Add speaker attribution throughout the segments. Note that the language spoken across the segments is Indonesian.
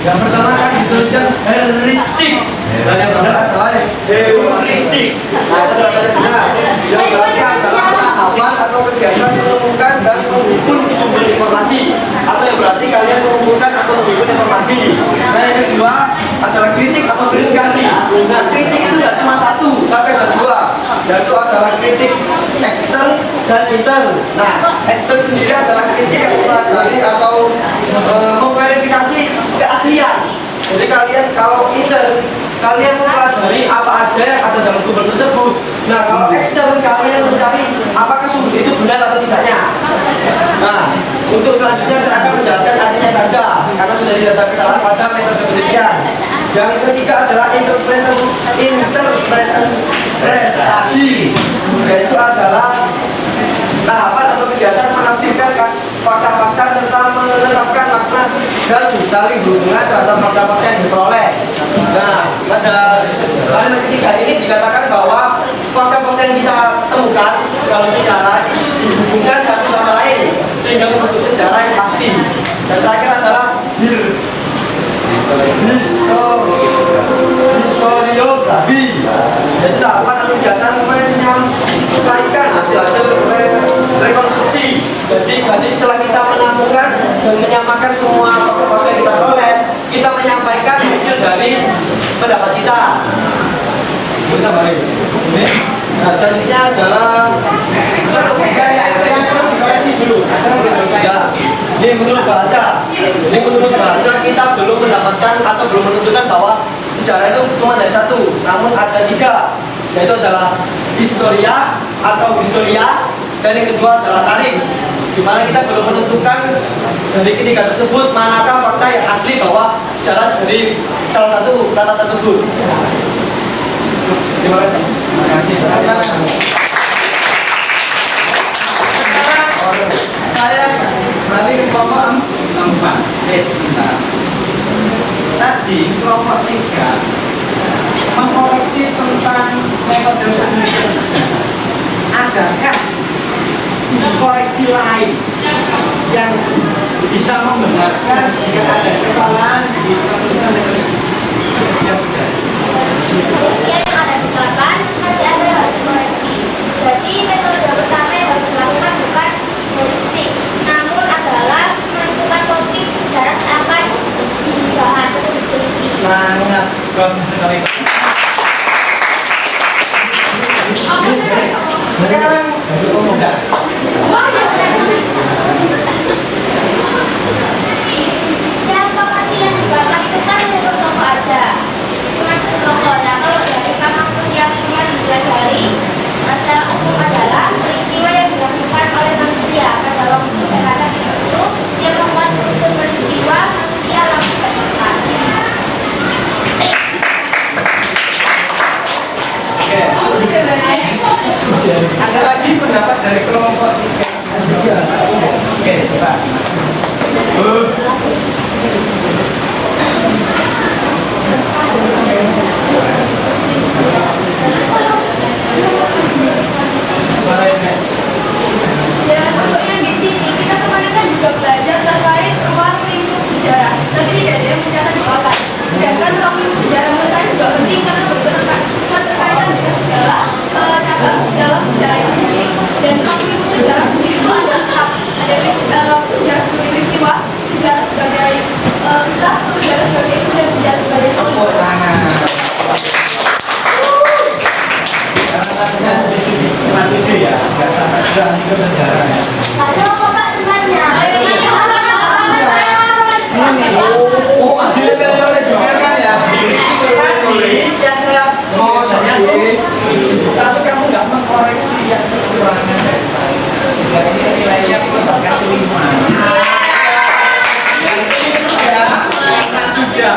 Speaker 1: Yang pertama kan dituliskan heuristik. Dan yang benar adalah heuristik. Nah, itu adalah kata benar. Yang berarti adalah tahapan atau kegiatan menemukan dan mengumpul sumber informasi. Atau yang berarti kalian mengumpulkan atau mengumpul informasi. Nah, yang kedua adalah kritik atau verifikasi. Nah, kritik itu tidak cuma satu, tapi ada dua. Yaitu adalah kritik ekstern dan intern. Nah, ekstern sendiri adalah kritik yang mempelajari atau memverifikasi keaslian. Jadi kalian kalau intern, kalian mempelajari apa aja yang ada dalam sumber tersebut. Nah, kalau ekstern kalian mencari apakah sumber itu benar atau tidaknya. Nah, untuk selanjutnya saya akan menjelaskan artinya saja karena sudah tidak ada kesalahan pada metode penelitian. Yang ketiga adalah interpretasi, yaitu adalah tahapan atau kegiatan menafsirkan fakta-fakta serta menetapkan makna dan saling berhubungan terhadap fakta-fakta yang diperoleh. Nah, pada kalimat ketiga ini dikatakan bahwa fakta-fakta yang kita temukan dalam sejarah dihubungkan satu sama lain sehingga membentuk sejarah yang pasti. Dan terakhir adalah historiografi, jadi tahapan atau kegiatan menyampaikan hasil-hasil rekonstruksi. Jadi setelah kita menemukan dan menyamakan semua fakta-fakta yang kita peroleh, kita menyampaikan hasil dari pendapat kita. Kita balik. Nah, selanjutnya adalah ini menurut bahasa. Ini menurut bahasa kita belum mendapatkan atau belum menentukan bahwa sejarah itu cuma ada satu, namun ada tiga, yaitu adalah historia atau historia, dan yang kedua adalah tarikh. Dimana kita belum menentukan dari ketiga tersebut manakah fakta yang asli bahwa sejarah dari salah satu kata tersebut. Terima kasih. Terima kasih.
Speaker 2: Saya berarti ke kelompok 4. Tadi kelompok 3 mengkoreksi tentang metode penelitian sejarah. Adakah koreksi lain yang bisa membenarkan jika ada kesalahan di penulisan metode penelitian sejarah?
Speaker 3: Yang ada di depan masih ada harus koreksi. Jadi metode pertama yang harus dilakukan bukan heuristik, namun adalah menentukan topik sejarah yang akan dibahas atau diteliti.
Speaker 2: Sangat bagus sekali. Sekarang sudah.
Speaker 3: Yang pengertian di bawah itu kan menurut tokoh aja. Cuma tokoh. Nah, kalau dari paham sosial yang dipelajari, secara umum adalah peristiwa yang dilakukan oleh manusia pada waktu terhadap itu yang membuat unsur peristiwa manusia langsung berkembang.
Speaker 2: Oke. Ada lagi pendapat dari kelompok 3. Oke, coba.
Speaker 3: Ya, pokoknya di sini kita kemarin kan juga belajar terkait ruang lingkup sejarah, tapi tidak ada yang mencatat di bawah. Sedangkan ruang lingkup sejarah menurut saya juga penting karena berkaitan dengan segala cabang dalam sejarah itu sendiri. Dan ruang lingkup sejarah sendiri itu ada tahap, ada sejarah sebagai peristiwa, sejarah sebagai kisah, sejarah sebagai itu, dan sejarah sebagai seni.
Speaker 2: Karena saya studi kelas 7 ya, nggak sampai juga ikut sejarah ya.
Speaker 3: Ada kok Pak temannya.
Speaker 2: Oh, hasilnya kan ya. Tadi yang saya mau tanya tuh, tapi kamu nggak mengkoreksi yang kekurangan dari saya. Sehingga ini nilainya plus kasih 5. Dan ini juga karena sudah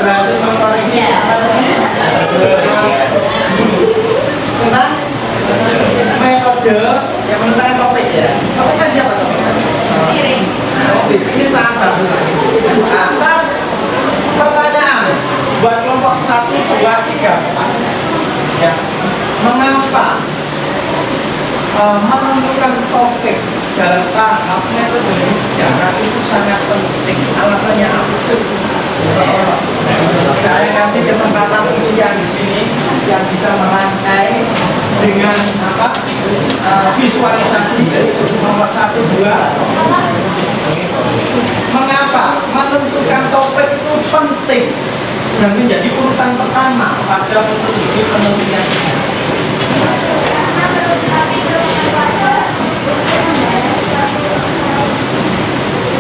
Speaker 2: berhasil mengkoreksi tentang metode yang menentukan topik ya. Topik kan siapa topik? Topik ini sangat bagus lagi. Nah, kesempatan untuk yang di sini yang bisa merangkai dengan apa visualisasi nomor 1, 2. Mengapa menentukan topik itu penting dan menjadi urutan pertama pada metodologi penelitian sejarah?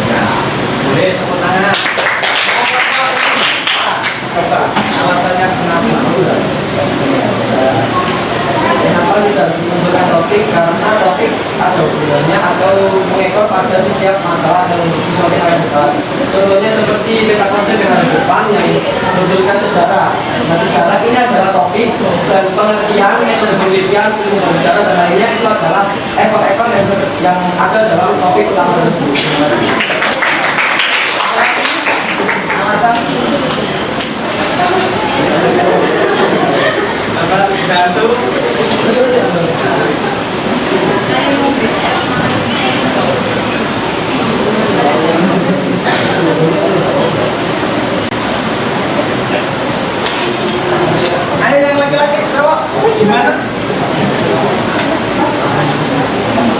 Speaker 2: Ya, boleh tepuk tangan. Coba alasannya kenapa?
Speaker 1: Kenapa kita harus menentukan topik? Karena topik ada hubungannya atau mengekor pada setiap masalah yang bisa kita lakukan. Contohnya seperti peta konsep yang ada di depan yang menunjukkan sejarah. Nah, sejarah ini adalah topik dan pengertian metode penelitian ilmu sejarah dan lainnya itu adalah ekor-ekor yang ada dalam topik utama tersebut.
Speaker 2: Alasan apa dibantu? Ayo yang laki-laki, coba gimana?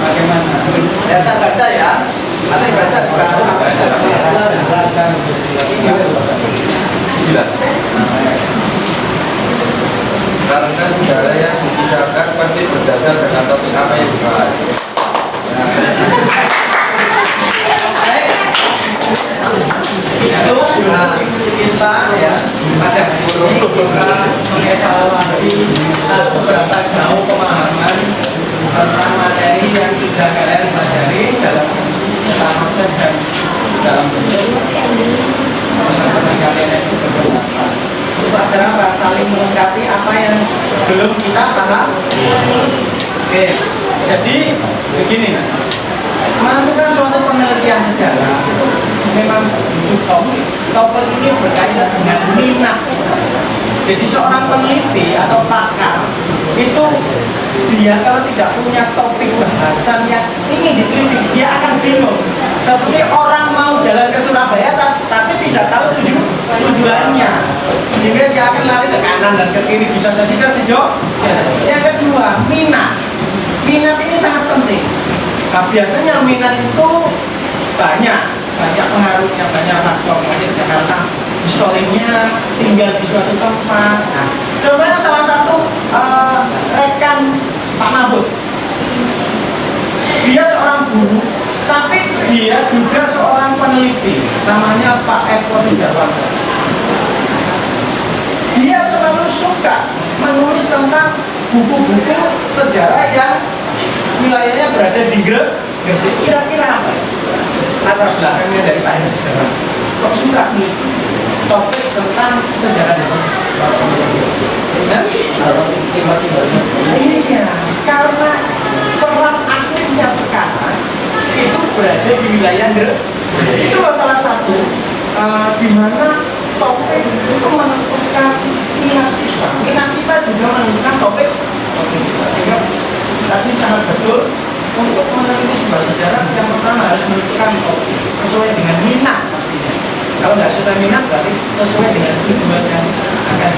Speaker 2: Bagaimana? Ya saya baca ya. Atau dibaca bukan baca.
Speaker 4: Karena sejarah yang dibicarakan pasti berdasar dengan topik apa yang dibahas.
Speaker 2: Itu kita ya pada hari ini kita mengevaluasi seberapa jauh pemahaman tentang materi yang sudah kalian pelajari dalam konsep dan dalam bentuk teman-teman kalian itu beberapa. Untuk agar apa? Saling melengkapi apa yang belum kita paham. Oke, jadi begini. Melakukan suatu penelitian sejarah itu memang butuh topik. Topik ini berkaitan dengan minat kita. Jadi seorang peneliti atau pakar itu dia kalau tidak punya topik bahasan yang ingin diteliti, dia akan bingung. Seperti orang mau jalan ke Surabaya tapi tidak tahu tujuannya, sehingga dia akan lari ke kanan dan ke kiri, bisa jadi ke sejauh. Yang kedua, minat. Minat ini sangat penting. Nah, biasanya minat itu banyak pengaruhnya, banyak faktornya karena historinya tinggal di suatu tempat. Nah, contohnya salah satu rekan Pak Mahfud, dia seorang guru, tapi dia juga seorang peneliti, namanya Pak Eko Sujarwanto. Dia selalu suka menulis tentang buku-buku sejarah yang wilayahnya berada di Gresik. Kira-kira apa? Latar belakangnya dari Pak Eko Sujarwanto. Kok suka nulis topik tentang sejarah Gresik? Iya, karena peran aktifnya sekarang itu berada di wilayah Gresik. Itu salah satu di mana topik itu menentukan minat kita. Minat kita juga menentukan topik kita. Sehingga tadi sangat betul untuk meneliti sebuah sejarah yang pertama harus menentukan topik sesuai dengan minat pastinya. Kalau nggak sesuai minat berarti sesuai dengan tujuan yang akan